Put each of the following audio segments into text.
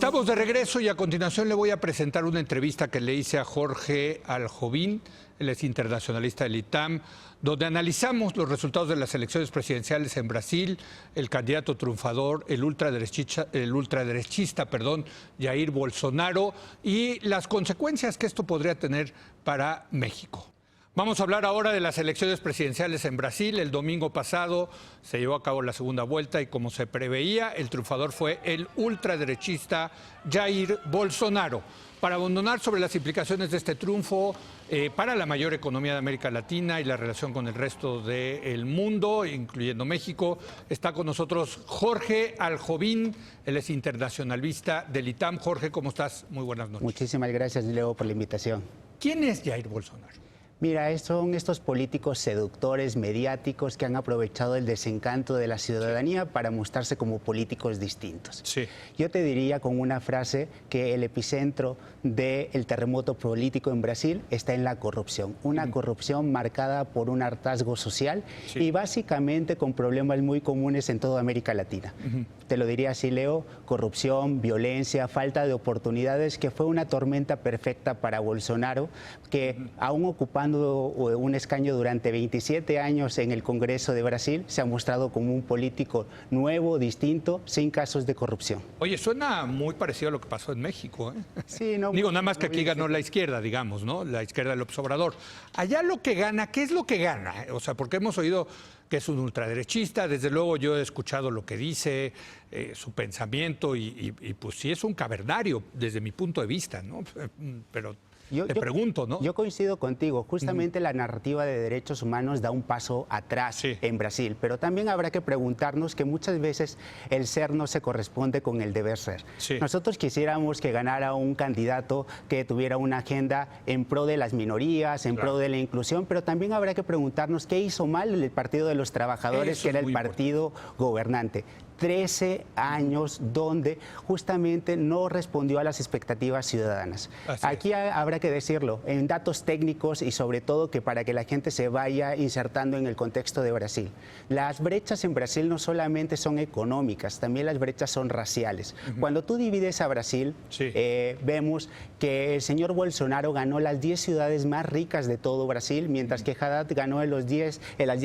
Estamos de regreso y a continuación le voy a presentar una entrevista que le hice a Jorge Aljobín, él es internacionalista del ITAM, donde analizamos los resultados de las elecciones presidenciales en Brasil, el candidato triunfador, el ultraderechista, Jair Bolsonaro, y las consecuencias que esto podría tener para México. Vamos a hablar ahora de las elecciones presidenciales en Brasil. El domingo pasado se llevó a cabo la segunda vuelta y, como se preveía, el triunfador fue el ultraderechista Jair Bolsonaro. Para abandonar sobre las implicaciones de este triunfo para la mayor economía de América Latina y la relación con el resto del mundo, incluyendo México, está con nosotros Jorge Aljobín, él es internacionalista del ITAM. Jorge, ¿cómo estás? Muy buenas noches. Muchísimas gracias, Leo, por la invitación. ¿Quién es Jair Bolsonaro? Mira, son estos políticos seductores, mediáticos, que han aprovechado el desencanto de la ciudadanía para mostrarse como políticos distintos. Sí. Yo te diría con una frase que el epicentro del terremoto político en Brasil está en la corrupción. Una corrupción marcada por un hartazgo social y básicamente con problemas muy comunes en toda América Latina. Te lo diría así, Leo: corrupción, violencia, falta de oportunidades, que fue una tormenta perfecta para Bolsonaro, que aún ocupando un escaño durante 27 años en el Congreso de Brasil, se ha mostrado como un político nuevo, distinto, sin casos de corrupción. Oye, suena muy parecido a lo que pasó en México, ¿eh? Sí, no, digo, nada más que aquí ganó la izquierda, digamos, ¿no? La izquierda del López Obrador. Allá lo que gana, ¿qué es lo que gana? O sea, porque hemos oído que es un ultraderechista, desde luego yo he escuchado lo que dice, su pensamiento y pues sí es un cavernario desde mi punto de vista, ¿no? Pero te pregunto, ¿no? Yo coincido contigo. Justamente la narrativa de derechos humanos da un paso atrás en Brasil, pero también habrá que preguntarnos que muchas veces el ser no se corresponde con el deber ser. Nosotros quisiéramos que ganara un candidato que tuviera una agenda en pro de las minorías, en pro de la inclusión, pero también habrá que preguntarnos qué hizo mal el Partido de los Trabajadores, que era el partido gobernante. 13 años donde justamente no respondió a las expectativas ciudadanas. Aquí habrá que decirlo, en datos técnicos y sobre todo que para que la gente se vaya insertando en el contexto de Brasil. Las brechas en Brasil no solamente son económicas, también las brechas son raciales. Cuando tú divides a Brasil, vemos que el señor Bolsonaro ganó las 10 ciudades más ricas de todo Brasil, mientras que Haddad ganó en las 10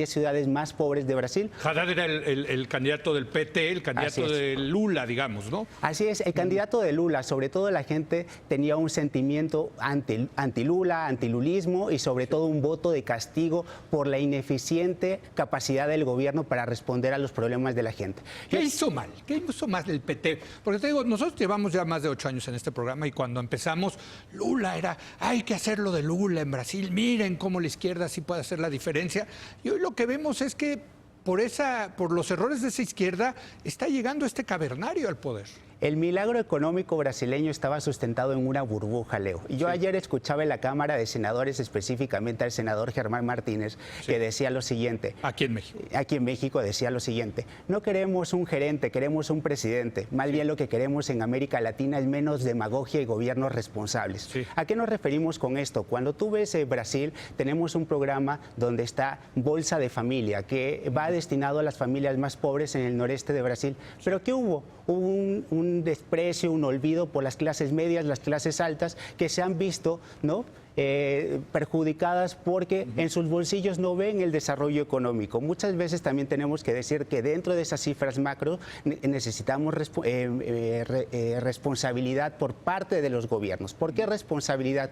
ciudades más pobres de Brasil. Haddad era el candidato del PT, el candidato de Lula, digamos, ¿no? Así es, el candidato de Lula. Sobre todo la gente tenía un sentimiento anti-Lula, antilulismo y sobre todo un voto de castigo por la ineficiente capacidad del gobierno para responder a los problemas de la gente. ¿Qué hizo mal? ¿Qué hizo mal el PT? Porque te digo, nosotros llevamos ya más de 8 años en este programa y cuando empezamos, Lula era, hay que hacer lo de Lula en Brasil, miren cómo la izquierda sí puede hacer la diferencia. Y hoy lo que vemos es que por los errores de esa izquierda está llegando este cavernario al poder. El milagro económico brasileño estaba sustentado en una burbuja, Leo. Y yo ayer escuchaba en la Cámara de Senadores, específicamente al senador Germán Martínez, que decía lo siguiente. Aquí en México. Aquí en México decía lo siguiente: no queremos un gerente, queremos un presidente. Más bien lo que queremos en América Latina es menos demagogia y gobiernos responsables. ¿A qué nos referimos con esto? Cuando tú ves Brasil, tenemos un programa donde está Bolsa de Familia, que va destinado a las familias más pobres en el noreste de Brasil. ¿Pero qué hubo? Hubo un desprecio, un olvido por las clases medias, las clases altas, que se han visto, ¿no?, perjudicadas porque en sus bolsillos no ven el desarrollo económico. Muchas veces también tenemos que decir que dentro de esas cifras macro necesitamos responsabilidad por parte de los gobiernos. ¿Por qué responsabilidad?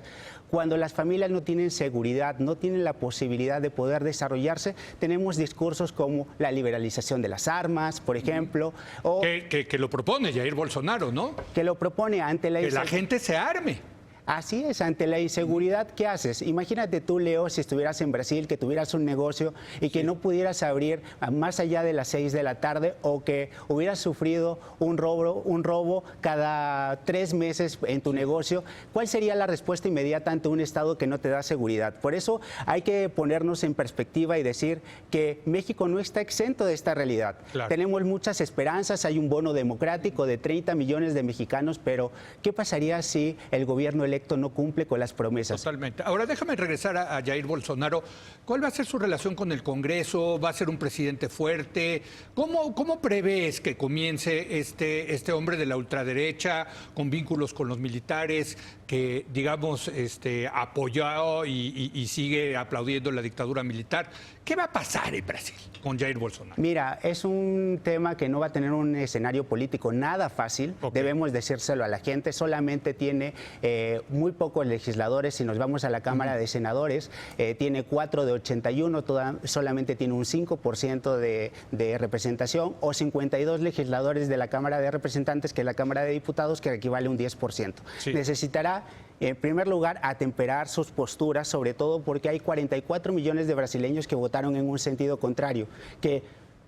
Cuando las familias no tienen seguridad, no tienen la posibilidad de poder desarrollarse, tenemos discursos como la liberalización de las armas, por ejemplo. O que lo propone Jair Bolsonaro, ¿no? Que lo propone ante la... Que la gente se arme. Así es, ante la inseguridad, ¿qué haces? Imagínate tú, Leo, si estuvieras en Brasil, que tuvieras un negocio y que no pudieras abrir más allá de las 6 de la tarde, o que hubieras sufrido un robo cada 3 meses en tu negocio. ¿Cuál sería la respuesta inmediata ante un Estado que no te da seguridad? Por eso hay que ponernos en perspectiva y decir que México no está exento de esta realidad. Tenemos muchas esperanzas, hay un bono democrático de 30 millones de mexicanos, pero ¿qué pasaría si el gobierno electo electo no cumple con las promesas. Totalmente. Ahora déjame regresar a Jair Bolsonaro. ¿Cuál va a ser su relación con el Congreso? ¿Va a ser un presidente fuerte? ¿Cómo prevés que comience este hombre de la ultraderecha con vínculos con los militares que, digamos, apoyó y sigue aplaudiendo la dictadura militar? ¿Qué va a pasar en Brasil con Jair Bolsonaro? Mira, es un tema que no va a tener un escenario político nada fácil. Okay. Debemos decírselo a la gente. Solamente tiene muy pocos legisladores. Si nos vamos a la Cámara de Senadores, tiene 4 de 81, solamente tiene un 5% de representación, o 52 legisladores de la Cámara de Representantes, que es la Cámara de Diputados, que equivale a un 10%. Sí. Necesitará, en primer lugar, atemperar sus posturas, sobre todo porque hay 44 millones de brasileños que votaron en un sentido contrario, que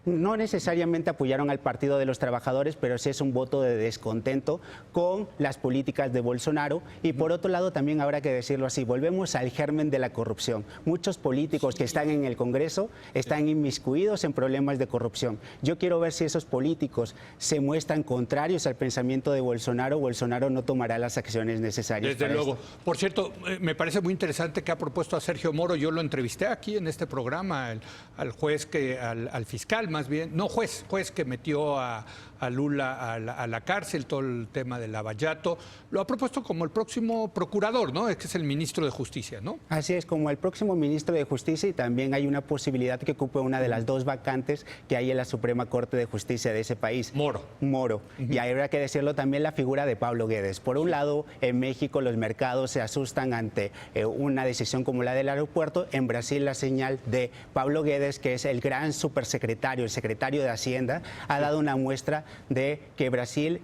no necesariamente apoyaron al Partido de los Trabajadores, pero sí es un voto de descontento con las políticas de Bolsonaro. Y por otro lado, también habrá que decirlo así, volvemos al germen de la corrupción. Muchos políticos que están en el Congreso están inmiscuidos en problemas de corrupción. Yo quiero ver si esos políticos se muestran contrarios al pensamiento de Bolsonaro. Bolsonaro no tomará las acciones necesarias. Desde luego. Por cierto, me parece muy interesante que ha propuesto a Sergio Moro. Yo lo entrevisté aquí en este programa, al juez, al fiscal, más bien, no juez que metió a Lula a la cárcel, todo el tema del Lavallato. Lo ha propuesto como el próximo procurador, ¿no? Es que es el ministro de Justicia, ¿no? Así es, como el próximo ministro de Justicia, y también hay una posibilidad que ocupe una de las 2 vacantes que hay en la Suprema Corte de Justicia de ese país. Moro. Y habrá que decirlo también la figura de Pablo Guedes. Por un lado, en México los mercados se asustan ante una decisión como la del aeropuerto. En Brasil la señal de Pablo Guedes, que es el gran supersecretario, el secretario de Hacienda, ha dado una muestra de que Brasil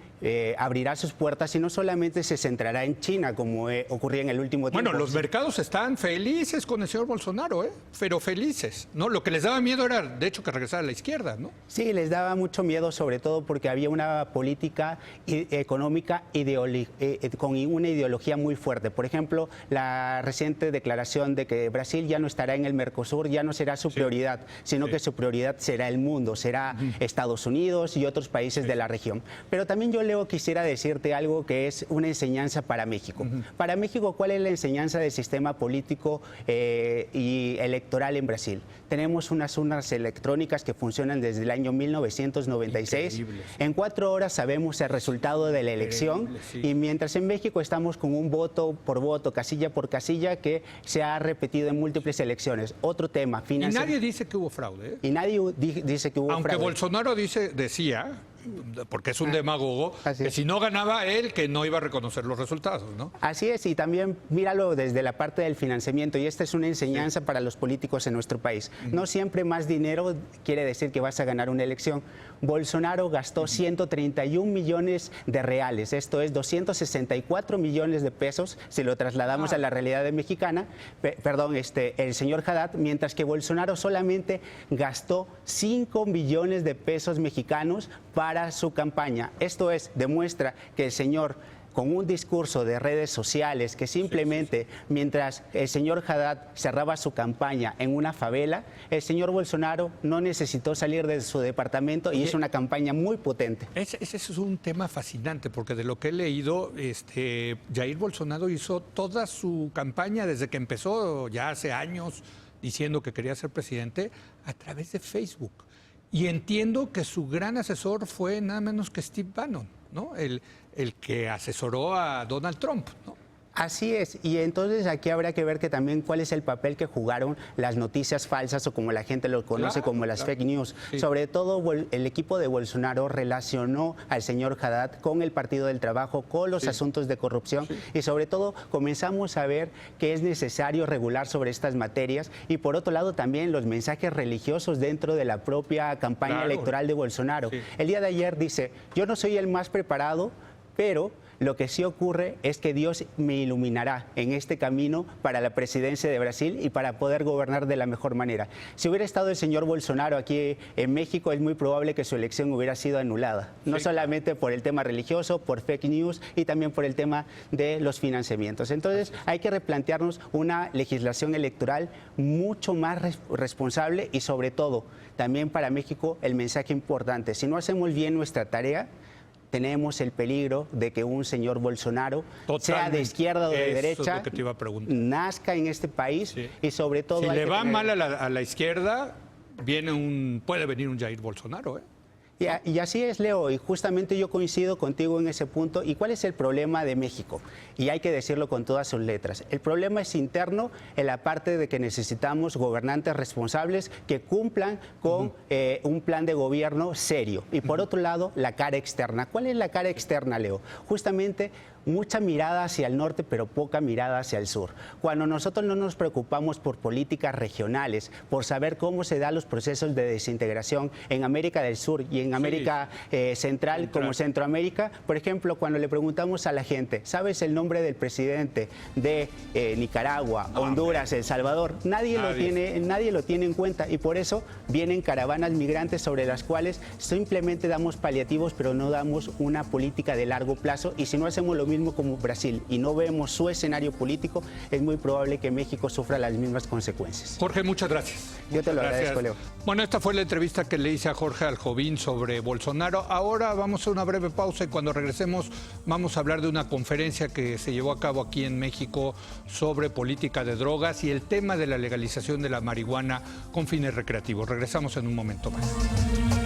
abrirá sus puertas y no solamente se centrará en China, como ocurría en el último tiempo. Bueno, los mercados están felices con el señor Bolsonaro, pero felices, ¿no? Lo que les daba miedo era, de hecho, que regresara a la izquierda, ¿no? Sí, les daba mucho miedo, sobre todo porque había una política económica con una ideología muy fuerte. Por ejemplo, la reciente declaración de que Brasil ya no estará en el Mercosur, ya no será su prioridad, sino que su prioridad será el mundo, será Estados Unidos y otros países de la región. Pero también yo, Leo, quisiera decirte algo que es una enseñanza para México. Para México, ¿cuál es la enseñanza del sistema político y electoral en Brasil? Tenemos unas urnas electrónicas que funcionan desde el año 1996. Increíble. En 4 horas sabemos el resultado de la elección. Y mientras en México estamos con un voto por voto, casilla por casilla, que se ha repetido en múltiples elecciones. Otro tema, financiero. Y nadie dice que hubo fraude, ¿eh? Y nadie dice que hubo fraude. Aunque Bolsonaro decía, porque es un demagogo, que si no ganaba él, que no iba a reconocer los resultados, ¿no? Así es, y también míralo desde la parte del financiamiento, y esta es una enseñanza para los políticos en nuestro país. No siempre más dinero quiere decir que vas a ganar una elección. Bolsonaro gastó 131 millones de reales, esto es 264 millones de pesos, si lo trasladamos a la realidad mexicana, el señor Haddad, mientras que Bolsonaro solamente gastó 5 millones de pesos mexicanos para su campaña. Esto demuestra que el señor, con un discurso de redes sociales, que simplemente mientras el señor Haddad cerraba su campaña en una favela, el señor Bolsonaro no necesitó salir de su departamento y es una campaña muy potente. Ese es un tema fascinante, porque de lo que he leído, Jair Bolsonaro hizo toda su campaña desde que empezó ya hace años diciendo que quería ser presidente a través de Facebook. Y entiendo que su gran asesor fue nada menos que Steve Bannon, ¿no? El que asesoró a Donald Trump, ¿no? Así es, y entonces aquí habrá que ver que también cuál es el papel que jugaron las noticias falsas, o como la gente lo conoce, como las fake news. Sí. Sobre todo el equipo de Bolsonaro relacionó al señor Haddad con el Partido del Trabajo, con los asuntos de corrupción, y sobre todo comenzamos a ver que es necesario regular sobre estas materias, y por otro lado también los mensajes religiosos dentro de la propia campaña electoral de Bolsonaro. Sí. El día de ayer dice, yo no soy el más preparado, pero lo que sí ocurre es que Dios me iluminará en este camino para la presidencia de Brasil y para poder gobernar de la mejor manera. Si hubiera estado el señor Bolsonaro aquí en México, es muy probable que su elección hubiera sido anulada. No solamente por el tema religioso, por fake news y también por el tema de los financiamientos. Entonces hay que replantearnos una legislación electoral mucho más responsable y sobre todo también para México el mensaje importante. Si no hacemos bien nuestra tarea, tenemos el peligro de que un señor Bolsonaro, sea de izquierda o de derecha, es lo que te iba a preguntar, nazca en este país y sobre todo... Si le va mal a la izquierda, puede venir un Jair Bolsonaro, ¿eh? Y así es, Leo, y justamente yo coincido contigo en ese punto. ¿Y cuál es el problema de México? Y hay que decirlo con todas sus letras. El problema es interno en la parte de que necesitamos gobernantes responsables que cumplan con un plan de gobierno serio. Y por otro lado, la cara externa. ¿Cuál es la cara externa, Leo? Justamente mucha mirada hacia el norte, pero poca mirada hacia el sur. Cuando nosotros no nos preocupamos por políticas regionales, por saber cómo se dan los procesos de desintegración en América del Sur y en América Central, como Centroamérica, por ejemplo, cuando le preguntamos a la gente, ¿sabes el nombre del presidente de Nicaragua, Honduras, El Salvador? Nadie lo tiene en cuenta, y por eso vienen caravanas migrantes sobre las cuales simplemente damos paliativos, pero no damos una política de largo plazo. Y si no hacemos lo mismo como Brasil y no vemos su escenario político, es muy probable que México sufra las mismas consecuencias. Jorge, muchas gracias. Yo te lo agradezco, Leo. Bueno, esta fue la entrevista que le hice a Jorge Aljovín sobre Bolsonaro. Ahora vamos a una breve pausa y cuando regresemos vamos a hablar de una conferencia que se llevó a cabo aquí en México sobre política de drogas y el tema de la legalización de la marihuana con fines recreativos. Regresamos en un momento más.